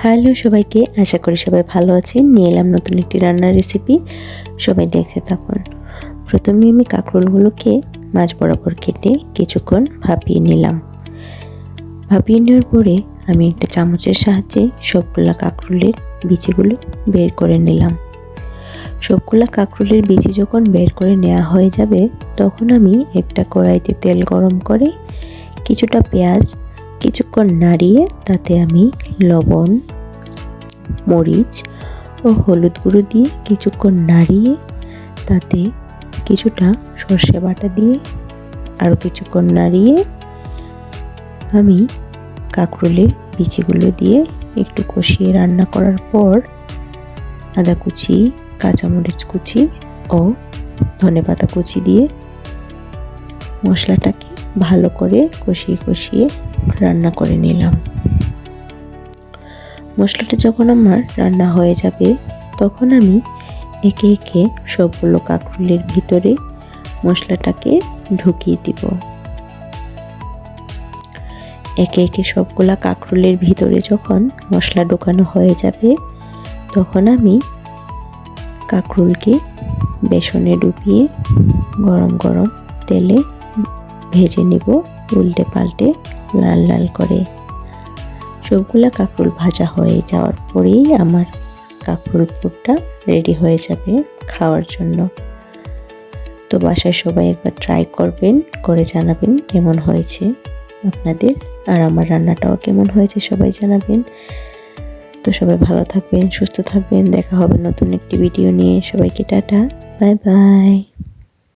Hello সবাইকে, আশা করি সবাই ভালো আছেন। নিয়ে এলাম নতুন একটি রান্নার রেসিপি, সবাই দেখতে থাকুন। প্রথমে আমি কাঁকরোলগুলোকে মাঝ বরাবর কেটে কিছুক্ষণ ভাপিয়ে নিলাম। ভাপিয়ে নেওয়ার পরে আমি একটা চামচের সাহায্যে সবগুলা কাঁকরোলের বিচিগুলো বের করে নিলাম। সবগুলা কাঁকরোলের বিচি যখন বের করে নেওয়া হয়ে যাবে, তখন আমি একটা কড়াইতে তেল গরম করে কিছুটা পেঁয়াজ কিছুক্ষণ নাড়িয়ে তাতে আমি লবণ, মরিচ ও হলুদ গুঁড়ো দিয়ে কিছুক্ষণ নাড়িয়ে তাতে কিছুটা সর্ষে বাটা দিয়ে আরও কিছুক্ষণ নাড়িয়ে আমি কাঁকরোলের বিচিগুলো দিয়ে একটু কষিয়ে রান্না করার পর আদা কুচি, কাঁচামরিচ কুচি ও ধনেপাতা কুচি দিয়ে মশলাটাকে ভালো করে কষিয়ে রান্না করে নিলাম। মশলাটা যখন আমার রান্না হয়ে যাবে, তখন আমি একে একে সবগুলো কাঁকরোলের ভিতরে মশলাটাকে ঢুকিয়ে দিব। একে একে সবগুলা কাঁকরোলের ভিতরে যখন মশলা ঢোকানো হয়ে যাবে, তখন আমি কাঁকরোলকে বেসনে ডুবিয়ে গরম গরম তেলে ভেজে নিব, উল্টে পাল্টে লাল লাল করে। সবগুলা কাঁকরোল ভাজা হয়ে যাওয়ার পরেই আমার কাঁকরোল পুরটা রেডি হয়ে যাবে খাওয়ার জন্য। তো বাসায় সবাই একবার ট্রাই করবেন, করে জানাবেন কেমন হয়েছে আপনাদের, আর আমার রান্নাটাও কেমন হয়েছে সবাই জানাবেন। তো সবাই ভালো থাকবেন, সুস্থ থাকবেন। দেখা হবে নতুন একটি ভিডিও নিয়ে। সবাইকে টাটা, বাই বাই।